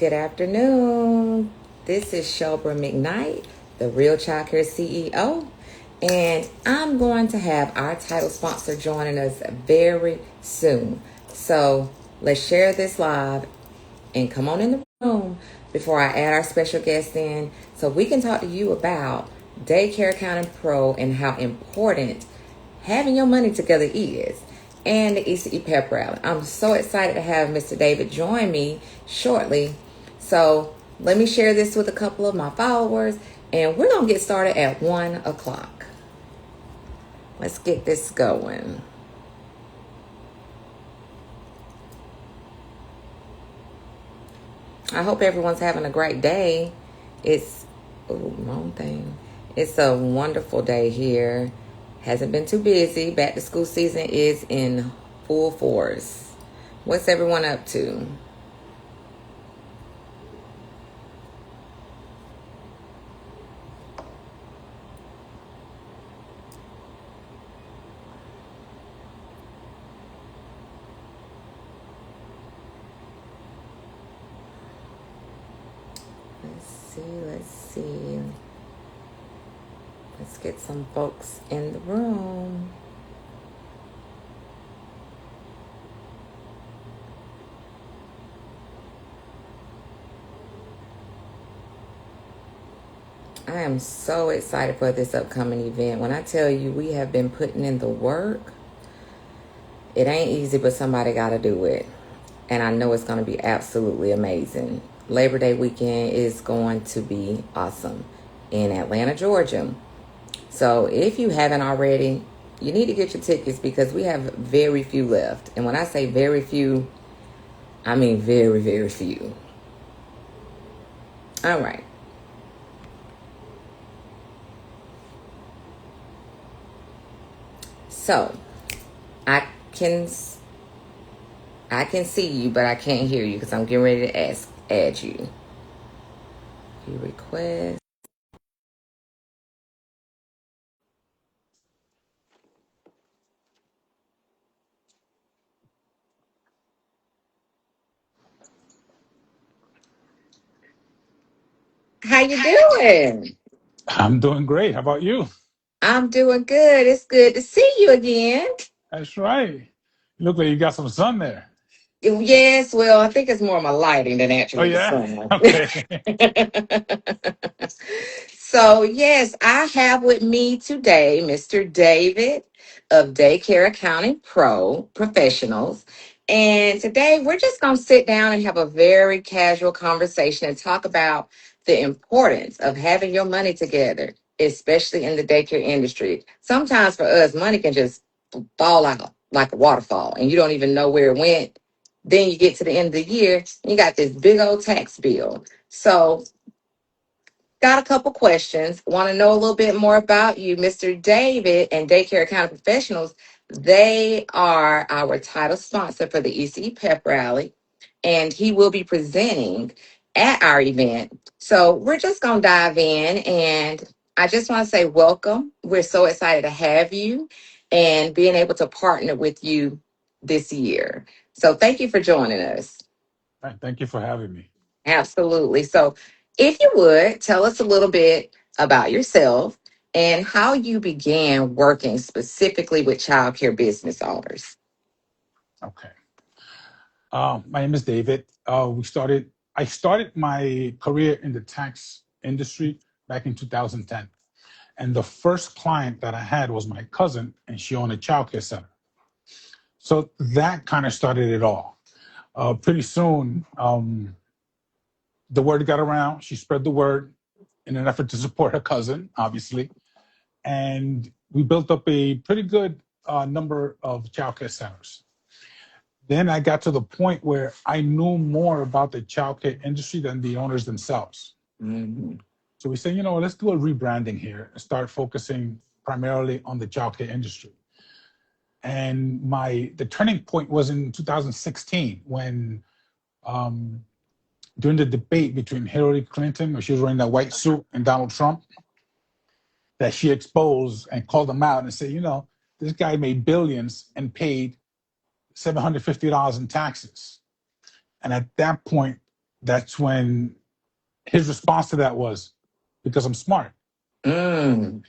Good afternoon. This is Shelbra McKnight, the Real Childcare CEO, and I'm going to have our title sponsor joining us very soon. So let's share this live and come on in the room before I add our special guest in so we can talk to you about Daycare Accounting Pro and how important having your money together is, and the ECE pep rally. I'm so excited to have Mr. David join me shortly. So let me share this with a couple of my followers, and we're going to get started at 1 o'clock. Let's get this going. I hope everyone's having a great day. Wrong thing. It's a wonderful day here. Hasn't been too busy. Back to school season is in full force. What's everyone up to? Let's see. Let's get some folks in the room. I am so excited for this upcoming event. When I tell you we have been putting in the work, it ain't easy, but somebody got to do it. And I know it's going to be absolutely amazing. Labor Day weekend is going to be awesome in Atlanta, Georgia. So if you haven't already, you need to get your tickets because we have very few left. And when I say very few, I mean very, very few. All right. So I can see you, but I can't hear you because I'm getting ready to add you. View request. How you doing? I'm doing great. How about you? I'm doing good. It's good to see you again. That's right. You look like you got some sun there. Yes, well, I think it's more my lighting than Oh actually the yeah? sun. Okay. So, yes, I have with me today Mr. David of Daycare Accounting Pro Professionals. And today we're just going to sit down and have a very casual conversation and talk about the importance of having your money together, especially in the daycare industry. Sometimes for us, money can just fall out like a waterfall and you don't even know where it went. Then you get to the end of the year and you got this big old tax bill. So, got a couple questions. Want to know a little bit more about you, Mr. David and Daycare Accounting Professionals. They are our title sponsor for the ECE Pep Rally, and he will be presenting at our event. So we're just going to dive in, and I just want to say welcome. We're so excited to have you and being able to partner with you this year. So thank you for joining us. All right, thank you for having me. Absolutely. So, if you would tell us a little bit about yourself and how you began working specifically with childcare business owners. Okay. My name is David. I started my career in the tax industry back in 2010. And the first client that I had was my cousin, and she owned a childcare center. So that kind of started it all. Pretty soon, the word got around. She spread the word in an effort to support her cousin, obviously. And we built up a pretty good number of childcare centers. Then I got to the point where I knew more about the childcare industry than the owners themselves. Mhm. So we said, let's do a rebranding here and start focusing primarily on the childcare industry. And the turning point was in 2016 when during the debate between Hillary Clinton, where she was wearing that white suit, and Donald Trump, that she exposed and called them out and said, this guy made billions and paid $750 in taxes. And at that point, That's when his response to that was, because I'm smart. Mm.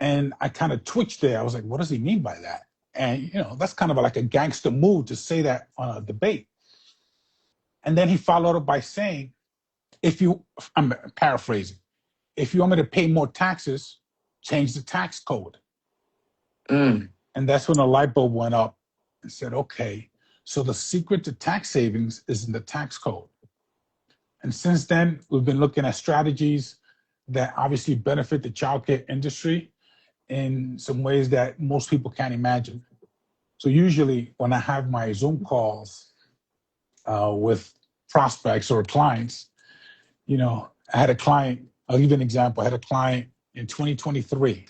And I kind of twitched there. I was like, what does he mean by that? And, that's kind of like a gangster move to say that on a debate. And then he followed up by saying, I'm paraphrasing, if you want me to pay more taxes, change the tax code. Mm. And that's when the light bulb went up and said, okay, so the secret to tax savings is in the tax code. And since then, we've been looking at strategies that obviously benefit the childcare industry in some ways that most people can't imagine. So usually when I have my Zoom calls with prospects or clients, I had a client, I'll give you an example. I had a client in 2023.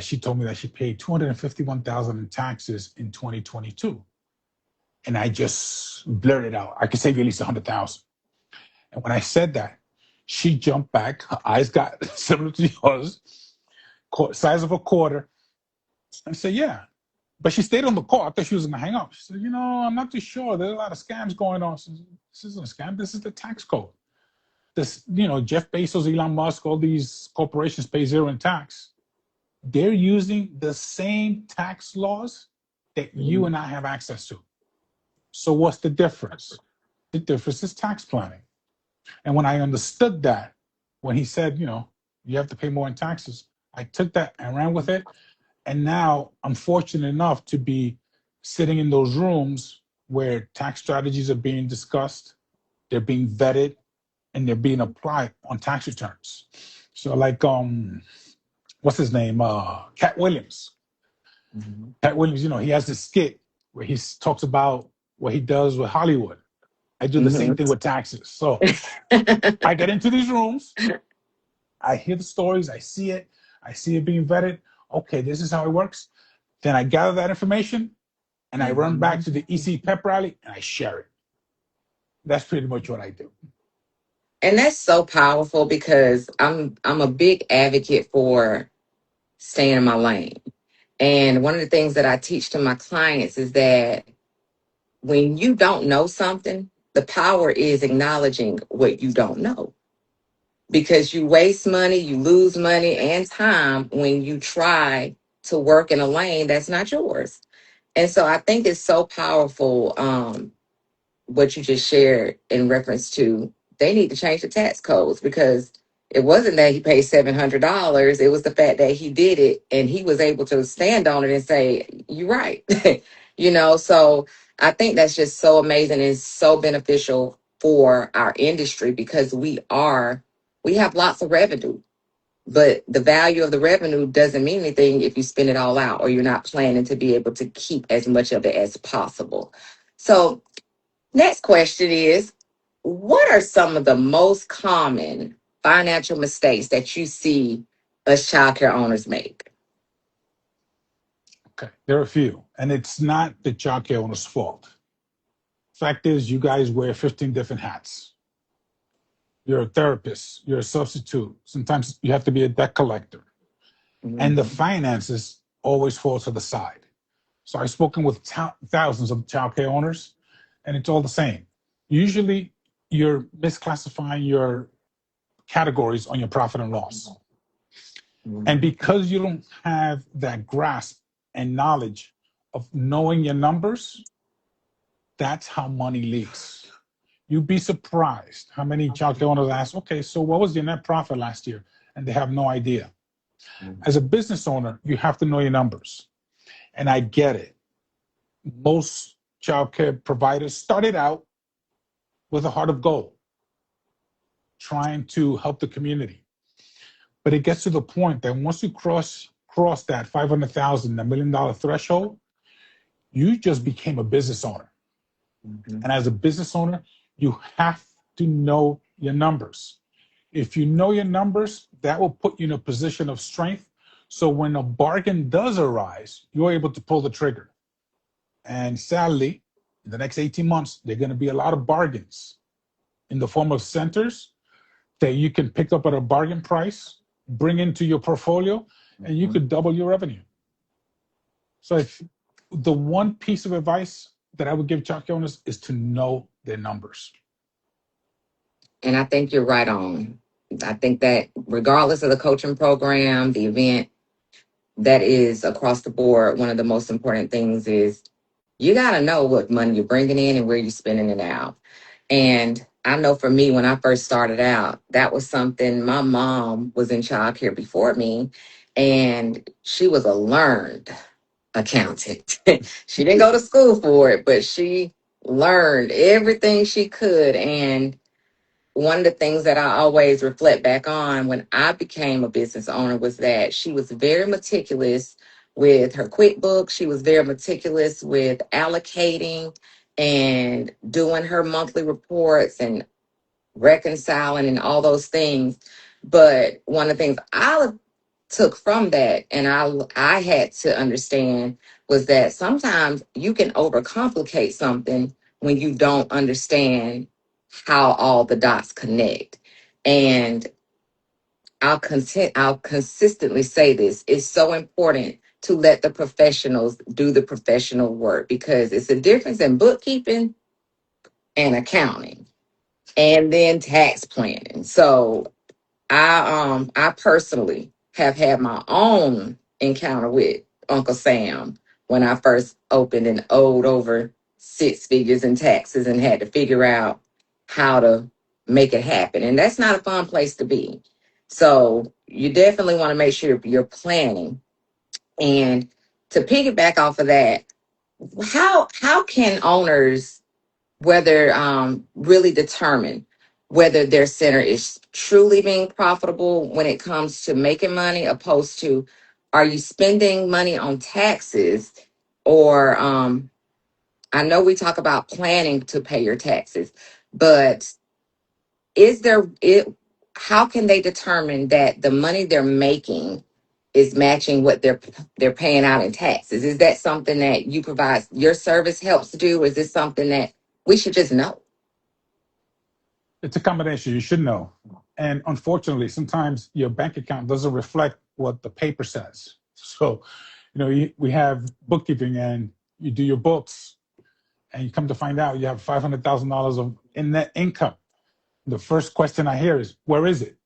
She told me that she paid $251,000 in taxes in 2022. And I just blurted out, I could save you at least $100,000. And when I said that, she jumped back. Her eyes got similar to yours, size of a quarter, and said, yeah. But she stayed on the call. I thought she was going to hang up. She said, I'm not too sure. There's a lot of scams going on. Said, this isn't a scam. This is the tax code. This, Jeff Bezos, Elon Musk, all these corporations pay zero in tax. They're using the same tax laws that you and I have access to. So what's the difference? The difference is tax planning. And when I understood that, when he said, you have to pay more in taxes, I took that and ran with it. And now I'm fortunate enough to be sitting in those rooms where tax strategies are being discussed, they're being vetted, and they're being applied on tax returns. So like, what's his name? Cat Williams. Mm-hmm. Cat Williams, he has this skit where he talks about what he does with Hollywood. I do the same thing with taxes. So I get into these rooms, I hear the stories, I see it being vetted. Okay, this is how it works. Then I gather that information and I run back to the ECE pep rally and I share it. That's pretty much what I do. And that's so powerful because I'm a big advocate for staying in my lane. And one of the things that I teach to my clients is that when you don't know something, the power is acknowledging what you don't know. Because you waste money, you lose money and time when you try to work in a lane that's not yours. And so I think it's so powerful, what you just shared in reference to they need to change the tax codes because it wasn't that he paid $700. It was the fact that he did it and he was able to stand on it and say, you're right. So I think that's just so amazing and so beneficial for our industry because we have lots of revenue, but the value of the revenue doesn't mean anything if you spend it all out or you're not planning to be able to keep as much of it as possible. So next question is, what are some of the most common financial mistakes that you see us childcare owners make? Okay, there are a few, and it's not the childcare owner's fault. Fact is, you guys wear 15 different hats. You're a therapist, you're a substitute. Sometimes you have to be a debt collector, and the Mhm. finances always fall to the side. So I've spoken with thousands of childcare owners, and it's all the same. Usually, you're misclassifying your categories on your profit and loss. And Mhm. because you don't have that grasp and knowledge of knowing your numbers, that's how money leaks. You'd be surprised how many childcare owners ask, okay, so what was your net profit last year? And they have no idea. As a business owner, you have to know your numbers. And I get it. Most childcare providers started out with a heart of gold, trying to help the community. But it gets to the point that once you cross that 500,000, $1 million threshold, you just became a business owner. Mhm. And as a business owner, you have to know your numbers. If you know your numbers, that will put you in a position of strength. So when a bargain does arise, you're able to pull the trigger. And sadly, in the next 18 months, there are going to be a lot of bargains in the form of centers that you can pick up at a bargain price, bring into your portfolio, and you could double your revenue. So if the one piece of advice that I would give childcare owners is to know their numbers. And I think you're right on. I think that regardless of the coaching program, the event, that is across the board, one of the most important things is you got to know what money you're bringing in and where you're spending it out. And I know for me, when I first started out, that was something my mom was in childcare before me, and she was a learned accountant. She didn't go to school for it, but she learned everything she could. And one of the things that I always reflect back on when I became a business owner was that she was very meticulous with her QuickBooks. She was very meticulous with allocating and doing her monthly reports and reconciling and all those things. But one of the things I took from that and I had to understand was that sometimes you can overcomplicate something when you don't understand how all the dots connect. And I'll consistently say this. It's so important to let the professionals do the professional work, because it's a difference in bookkeeping and accounting and then tax planning. So I personally have had my own encounter with Uncle Sam when I first opened and owed over six figures in taxes and had to figure out how to make it happen. And that's not a fun place to be. So you definitely want to make sure you're planning. And to piggyback off of that, how can owners whether really determine whether their center is truly being profitable when it comes to making money, opposed to are you spending money on taxes, or I know we talk about planning to pay your taxes, but is there it how can they determine that the money they're making is matching what they're paying out in taxes? Is that something that you provide, your service helps do, or is this something that we should just know? It's a combination. You should know. And unfortunately, sometimes your bank account doesn't reflect what the paper says. So, we have bookkeeping and you do your books and you come to find out you have $500,000 of in net income. The first question I hear is, where is it?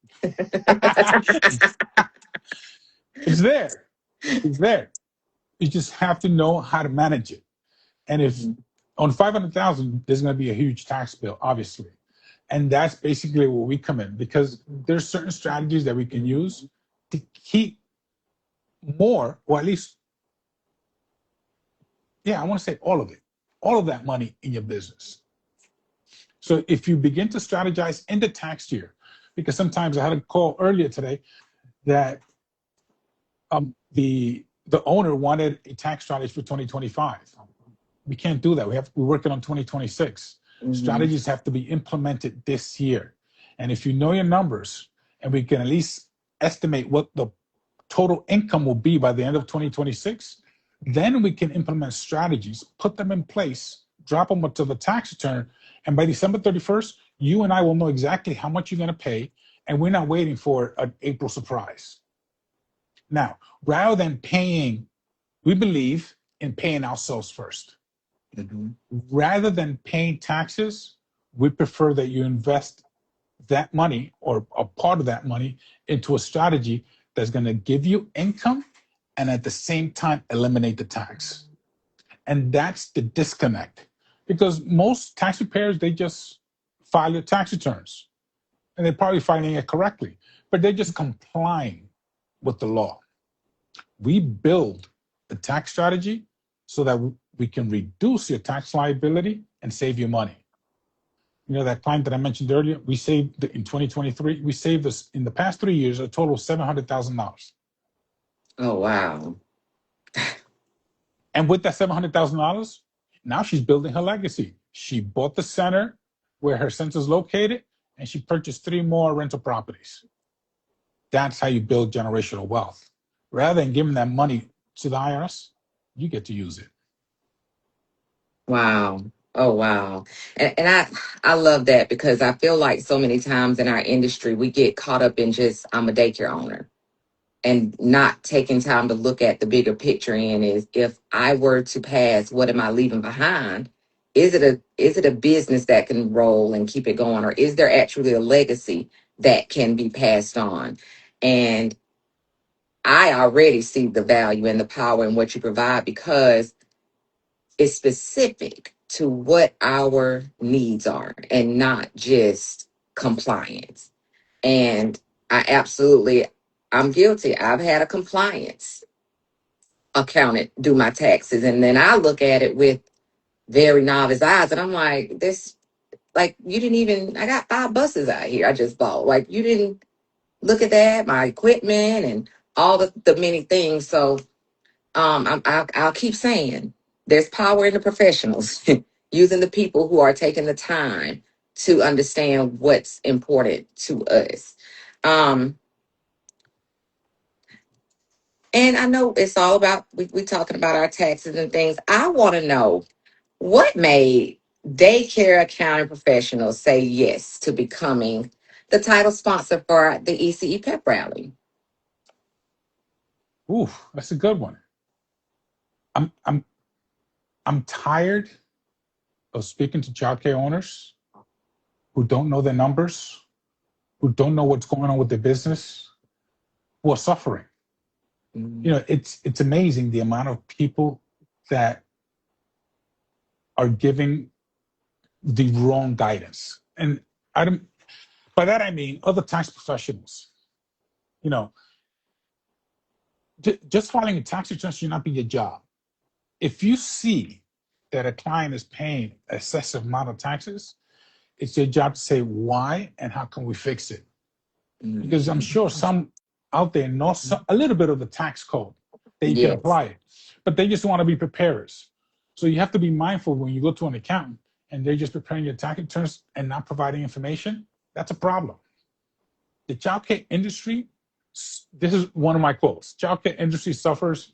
It's there. It's there. You just have to know how to manage it. And if on 500,000, there's going to be a huge tax bill, obviously. And that's basically where we come in, because there's certain strategies that we can use to keep more, or at least, yeah, I want to say all of that money in your business. So if you begin to strategize in the tax year, because sometimes I had a call earlier today that the owner wanted a tax strategy for 2025. We can't do that. We're working on 2026. Strategies have to be implemented this year. And if you know your numbers, and we can at least estimate what the total income will be by the end of 2026, then we can implement strategies, put them in place, drop them to the tax return. And by December 31st, you and I will know exactly how much you're going to pay. And we're not waiting for an April surprise. Now, rather than paying, we believe in paying ourselves first. Mm-hmm. Rather than paying taxes, we prefer that you invest that money or a part of that money into a strategy that's going to give you income and at the same time eliminate the tax. And that's the disconnect, because most tax preparers, they just file your tax returns and they're probably filing it correctly, but they're just complying with the law. We build the tax strategy so that we can reduce your tax liability and save you money. That client that I mentioned earlier, we saved in 2023, we saved us in the past 3 years a total of $700,000. Oh, wow. And with that $700,000, now she's building her legacy. She bought the center where her center is located, and she purchased 3 more rental properties. That's how you build generational wealth. Rather than giving that money to the IRS, you get to use it. Wow. Oh, wow. And I love that, because I feel like so many times in our industry, we get caught up in just, I'm a daycare owner, and not taking time to look at the bigger picture. And is, if I were to pass, what am I leaving behind? is it a business that can roll and keep it going, or is there actually a legacy that can be passed on? And I already see the value and the power in what you provide because it's specific to what our needs are and not just compliance. And I'm guilty. I've had a compliance accountant do my taxes. And then I look at it with very novice eyes and I'm like, you didn't even, I got 5 buses out here I just bought. Like, you didn't look at that, my equipment and all the many things. So I'll keep saying there's power in the professionals using the people who are taking the time to understand what's important to us. Um, and I know it's all about, we talking about our taxes and things. I want to know what made daycare accounting professionals say yes to becoming the title sponsor for the ECE pep rally. Ooh, that's a good one. I'm I'm I'm tired of speaking to childcare owners who don't know their numbers, who don't know what's going on with their business, who are suffering. Mhm. It's amazing the amount of people that are giving the wrong guidance. And I don't by that I mean other tax professionals. You know, just filing a tax return should not be your job. If you see that a client is paying excessive amount of taxes, it's your job to say why and how can we fix it. Because I'm Mhm. sure some out there know a little bit of the tax code that you can Yes. apply it, but they just want to be preparers. So you have to be mindful when you go to an accountant and they're just preparing your tax returns and not providing information. That's a problem. The childcare industry, this is one of my quotes. Childcare industry suffers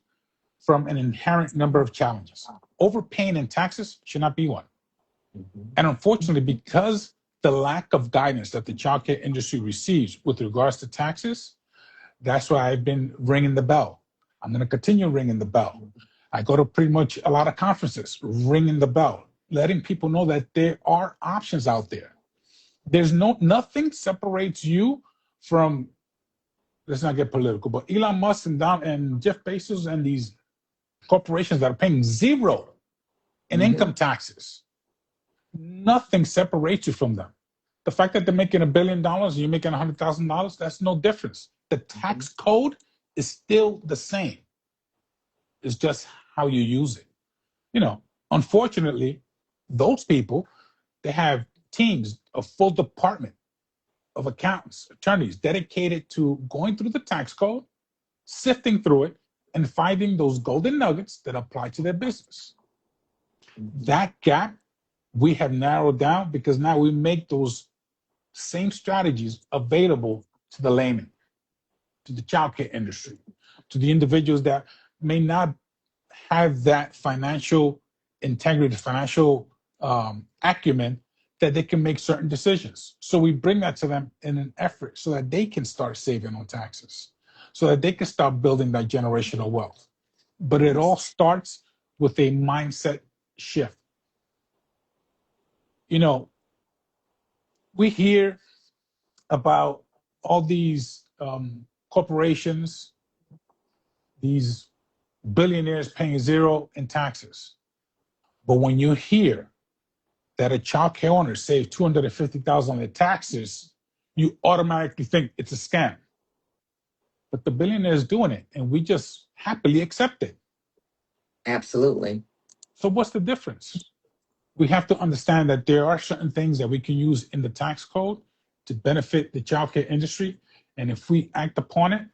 from an inherent number of challenges. Overpaying in taxes should not be one. And unfortunately, because the lack of guidance that the childcare industry receives with regards to taxes, that's why I've been ringing the bell. I'm going to continue ringing the bell. I go to pretty much a lot of conferences, ringing the bell, letting people know that there are options out there. There's nothing separates you from, let's not get political, but Elon Musk and Jeff Bezos and these corporations that are paying zero in income Mhm. taxes. Nothing separates you from them. The fact that they're making $1 billion and you're making $100,000, that's no difference. The tax code is still the same. It's just how you use it. You know, unfortunately, those people, they have teams, a full department of accountants, attorneys dedicated to going through the tax code, sifting through it, and finding those golden nuggets that apply to their business. That gap we have narrowed down because now we make those same strategies available to the layman, to the childcare industry, to the individuals that may not have that financial integrity, financial acumen that they can make certain decisions. So we bring that to them in an effort so that they can start saving on taxes, so that they can start building that generational wealth. But it all starts with a mindset shift. You know, we hear about all these corporations, these billionaires paying zero in taxes. But when you hear that a child care owner saved $250,000 in taxes, you automatically think it's a scam. But the billionaire is doing it, and we just happily accept it. Absolutely. So what's the difference? We have to understand that there are certain things that we can use in the tax code to benefit the childcare industry. And if we act upon it,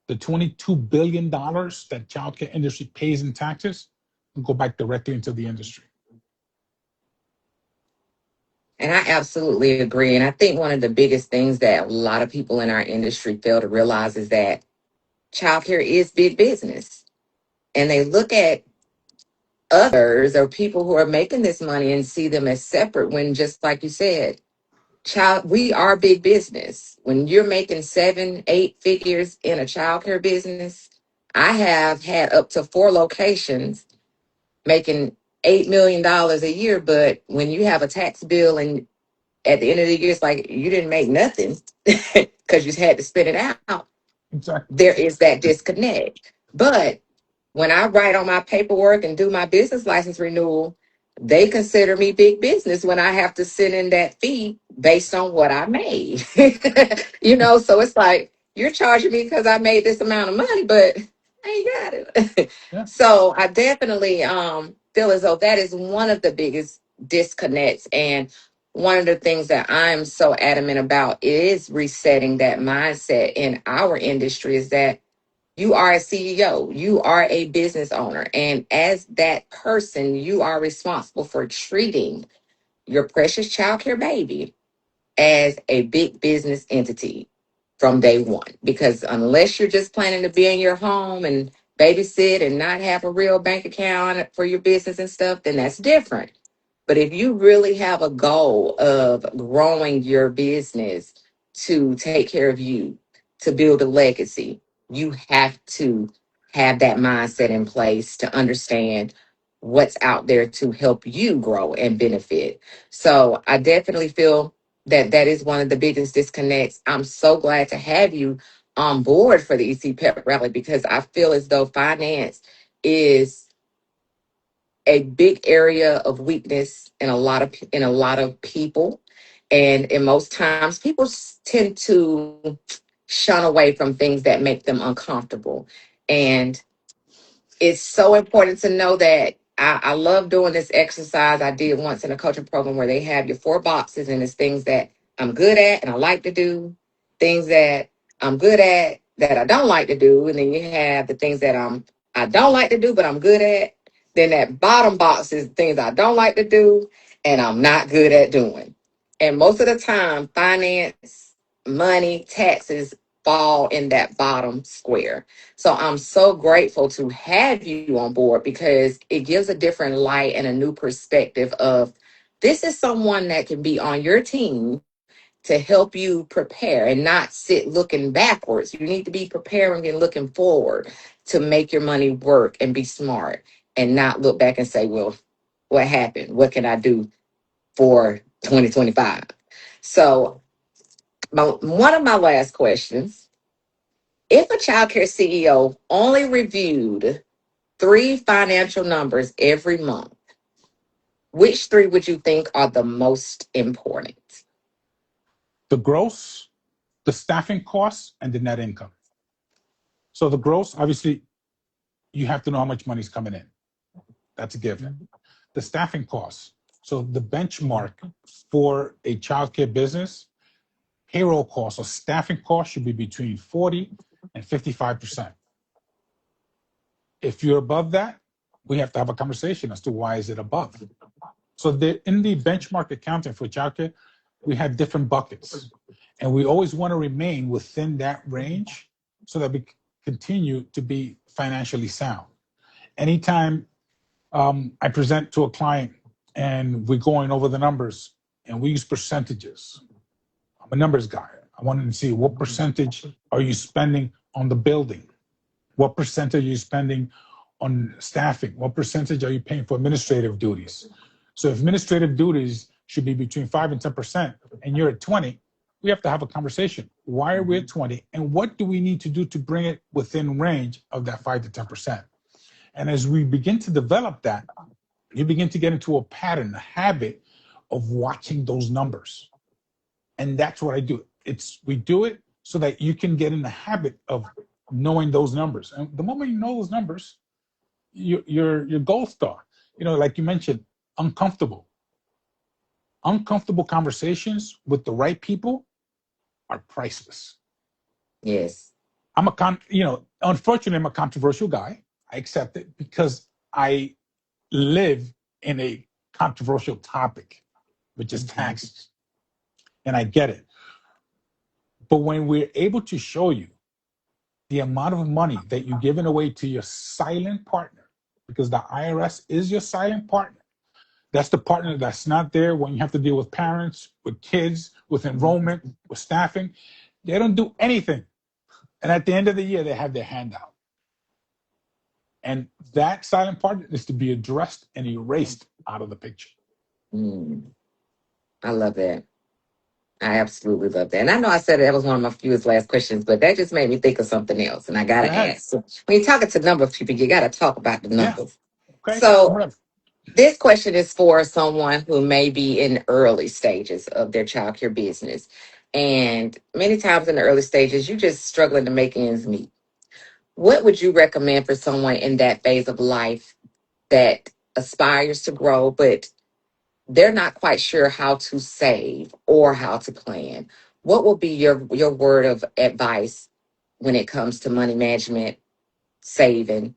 the $22 billion that childcare industry pays in taxes will go back directly into the industry. And I absolutely agree. And I think one of the biggest things that a lot of people in our industry fail to realize is that childcare is big business. And they look at others or people who are making this money and see them as separate when, just like you said, we are big business. When you're making 7, 8 figures in a childcare business, I have had up to 4 locations making $8 million a year, but when you have a tax bill and at the end of the year, it's like you didn't make nothing because you had to spit it out. Exactly. There is that disconnect. But when I write on my paperwork and do my business license renewal, they consider me big business when I have to send in that fee based on what I made. So it's like you're charging me because I made this amount of money, but I ain't got it. Yeah. So I definitely feel as though that is one of the biggest disconnects. And one of the things that I'm so adamant about is resetting that mindset in our industry is that you are a CEO, you are a business owner. And as that person, you are responsible for treating your precious childcare baby as a big business entity from day one. Because unless you're just planning to be in your home and babysit and not have a real bank account for your business and stuff, then that's different. But if you really have a goal of growing your business to take care of you, to build a legacy, you have to have that mindset in place to understand what's out there to help you grow and benefit. So I definitely feel that that is one of the biggest disconnects. I'm so glad to have you on board for the EC Pep Rally because I feel as though finance is a big area of weakness in a lot of people, and in most times people tend to shun away from things that make them uncomfortable. And it's so important to know that I love doing this exercise. I did once in a coaching program where they have your four boxes, and it's things that I'm good at and I like to do, things that I'm good at that I don't like to do, and then you have the things that I don't like to do but I'm good at. Then that bottom box is things I don't like to do and I'm not good at doing. And most of the time, finance, money, taxes fall in that bottom square. So I'm so grateful to have you on board because it gives a different light and a new perspective of this is someone that can be on your team to help you prepare and not sit looking backwards. You need to be preparing and looking forward to make your money work and be smart and not look back and say, well, what happened? What can I do for 2025? So one of my last questions, if a childcare CEO only reviewed three financial numbers every month, which three would you think are the most important? The gross, the staffing costs, and the net income. So the gross, obviously, you have to know how much money's coming in. That's a given. The staffing costs. So the benchmark for a childcare business, payroll costs or staffing costs should be between 40 and 55%. If you're above that, we have to have a conversation as to why is it above. So in the benchmark accounting for childcare, we have different buckets. And we always want to remain within that range so that we continue to be financially sound. Anytime I present to a client and we're going over the numbers and we use percentages, I'm a numbers guy. I wanted to see what percentage are you spending on the building? What percentage are you spending on staffing? What percentage are you paying for administrative duties? So if administrative duties should be between 5 and 10% and you're at 20, we have to have a conversation. Why are we at 20? And what do we need to do to bring it within range of that 5 to 10%? And as we begin to develop that, you begin to get into a pattern, a habit of watching those numbers. And that's what I do. We do it so that you can get in the habit of knowing those numbers. And the moment you know those numbers, your gold star. Like you mentioned, uncomfortable. Uncomfortable conversations with the right people are priceless. Yes. Unfortunately, I'm a controversial guy. I accept it because I live in a controversial topic, which is taxes. And I get it. But when we're able to show you the amount of money that you're giving away to your silent partner, because the IRS is your silent partner. That's the partner that's not there when you have to deal with parents, with kids, with enrollment, with staffing. They don't do anything. And at the end of the year, they have their hand out. And that silent part is to be addressed and erased out of the picture. Mm, I love that. I absolutely love that. And I know I said that was one of my fewest last questions, but that just made me think of something else. And I got Go to ahead. ask. So when you're talking to a number of people, you got to talk about the Yeah. numbers. Okay. I'm So ready. this question is for someone who may be in early stages of their childcare business. And many times in the early stages, you're just struggling to make ends meet. What would you recommend for someone in that phase of life that aspires to grow, but they're not quite sure how to save or how to plan? What will be your word of advice when it comes to money management, saving,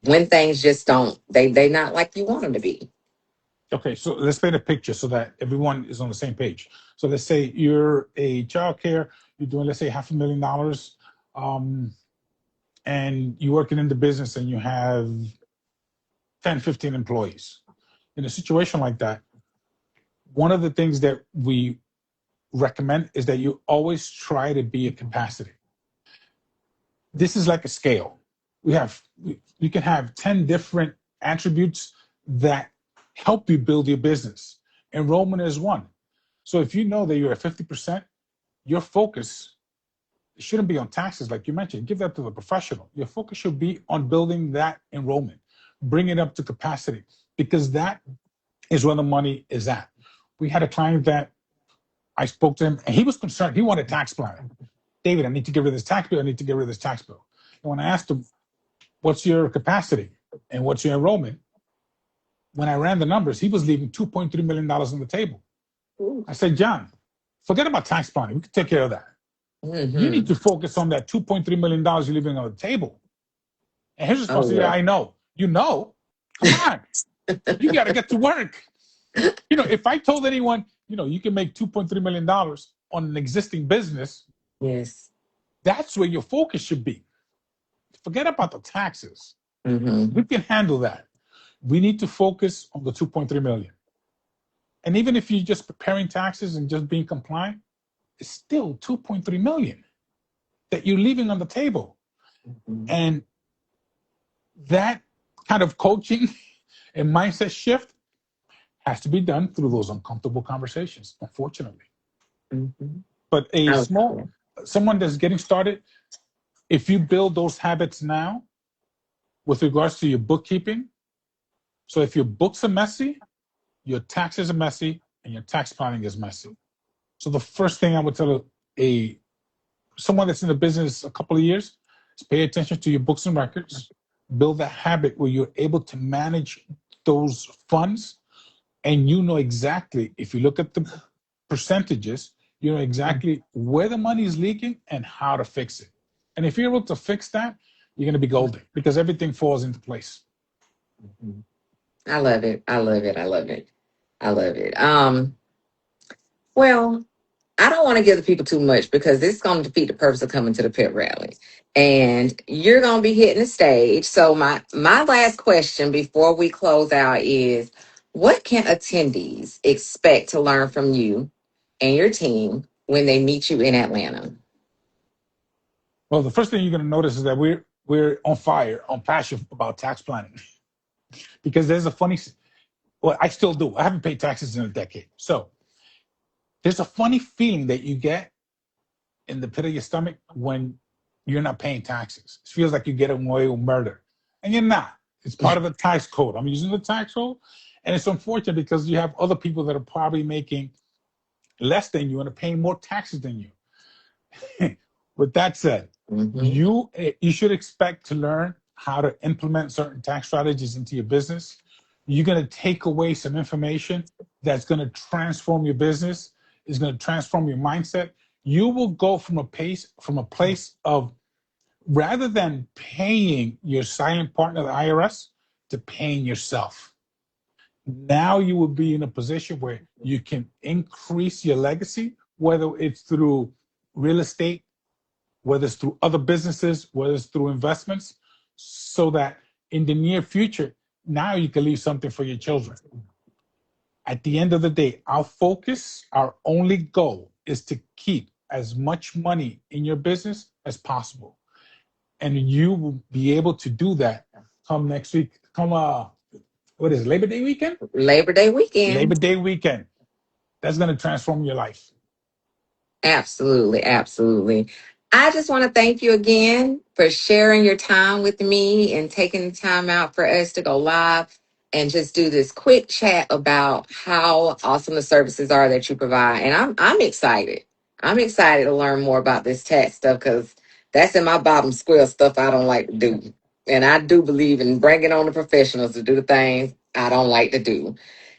when things just don't they not like you want them to be? Okay, so let's paint a picture so that everyone is on the same page. So let's say you're a childcare, you're doing, let's say, $500,000, um, and you're working in the business and you have 10, 15 employees. In a situation like that, one of the things that we recommend is that you always try to be a capacity. This is like a scale. You can have 10 different attributes that help you build your business. Enrollment is one. So if you know that you're at 50%, your focus shouldn't be on taxes, like you mentioned. Give that to the professional. Your focus should be on building that enrollment, bring it up to capacity, because that is where the money is at. We had a client that I spoke to him, and he was concerned. He wanted tax planning. David, I need to get rid of this tax bill. I need to get rid of this tax bill. And when I asked him, what's your capacity and what's your enrollment? When I ran the numbers, he was leaving $2.3 million on the table. Ooh. I said, John, forget about tax planning. We can take care of that. You need Mm-hmm. to focus on that $2.3 million you're leaving on the table. And his Oh response is, yeah, yeah. I know. You know? Come on. You got to get to work. If I told anyone, you can make $2.3 million on an existing business, Yes. that's where your focus should be. Forget about the taxes. Mm-hmm. We can handle that. We need to focus on the 2.3 million. And even if you're just preparing taxes and just being compliant, it's still 2.3 million that you're leaving on the table. Mm-hmm. And that kind of coaching and mindset shift has to be done through those uncomfortable conversations, unfortunately. Mm-hmm. But I love that. someone that's getting started, if you build those habits now with regards to your bookkeeping, so if your books are messy, your taxes are messy, and your tax planning is messy. So the first thing I would tell a someone that's in the business a couple of years is pay attention to your books and records. Build that habit where you're able to manage those funds, and you know exactly, if you look at the percentages, you know exactly where the money is leaking and how to fix it. And if you're able to fix that, you're going to be golden because everything falls into place. Mhm. I love it. I love it. I love it. I love it. Well, I don't want to give the people too much because this is going to defeat the purpose of coming to the pit rally. And you're going to be hitting the stage. So my last question before we close out is, what can attendees expect to learn from you and your team when they meet you in Atlanta? Well, the first thing you're going to notice is that we're on fire, on passion about tax planning because there's a funny. Well, I still do. I haven't paid taxes in a decade, so there's a funny feeling that you get in the pit of your stomach when you're not paying taxes. It feels like you're getting away with murder, and you're not. It's part of the tax code. I'm using the tax code, and it's unfortunate because you have other people that are probably making less than you and are paying more taxes than you. With that said, Mm-hmm. you should expect to learn how to implement certain tax strategies into your business. You're going to take away some information that's going to transform your business, is going to transform your mindset. You will go from a place of rather than paying your silent partner, the IRS, to paying yourself. Now you will be in a position where you can increase your legacy, whether it's through real estate, whether it's through other businesses, whether it's through investments, so that in the near future, now you can leave something for your children. At the end of the day, our focus, our only goal is to keep as much money in your business as possible. and you will be able to do that come next week. Come, what is it, Labor Day weekend? Labor Day Labor weekend. Day weekend. That's going to transform your life. Absolutely, absolutely. I just want to thank you again for sharing your time with me and taking the time out for us to go live and just do this quick chat about how awesome the services are that you provide. And I'm excited. I'm excited to learn more about this tax stuff because that's in my bottom square stuff I don't like to do. And I do believe in bringing on the professionals to do the things I don't like to do.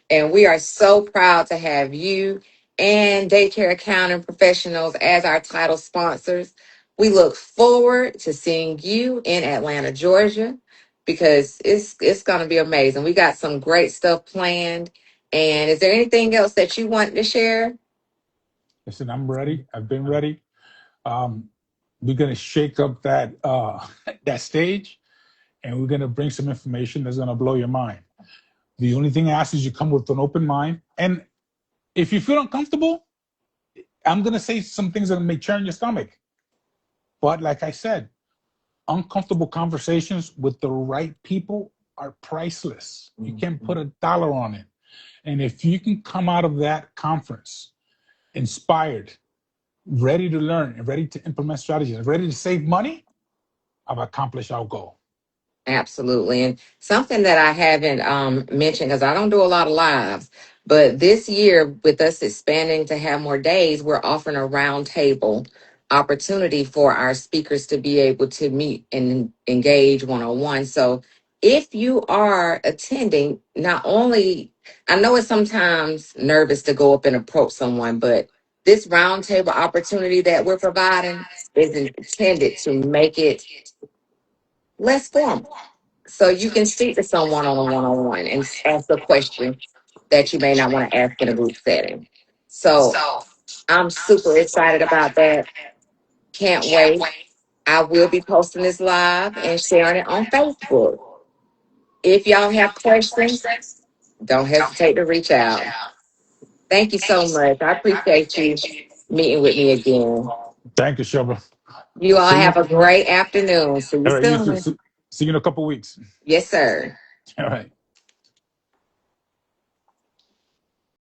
And we are so proud to have you and Daycare Accounting Professionals as our title sponsors. We look forward to seeing you in Atlanta, Georgia, because it's going to be amazing. We got some great stuff planned. And is there anything else that you want to share? Listen, I'm ready. I've been ready. Um, we're going to shake up that that stage, and we're going to bring some information that's going to blow your mind. The only thing I ask is you come with an open mind. And if you feel uncomfortable, I'm going to say some things that may churn your stomach. But like I said, uncomfortable conversations with the right people are priceless. You can't put a dollar on it. And if you can come out of that conference inspired, ready to learn, and ready to implement strategies, and ready to save money, I've accomplished our goal. Absolutely. And something that I haven't mentioned, because I don't do a lot of lives, but this year, with us expanding to have more days, we're offering a roundtable opportunity for our speakers to be able to meet and engage one on one. So if you are attending, not only, I know it's sometimes nervous to go up and approach someone, but this roundtable opportunity that we're providing is intended to make it less formal, so you can speak to someone on a one-on-one and ask a question that you may not want to ask in a group setting. So I'm super excited about that. Can't wait. I will be posting this live and sharing it on Facebook. If y'all have questions, don't hesitate to reach out. Thank you so much. I appreciate you meeting with me again. Thank you, Shelbra. You all See you. have a great afternoon. See you All right, you too. soon. See you in a couple of weeks. Yes, sir. All right.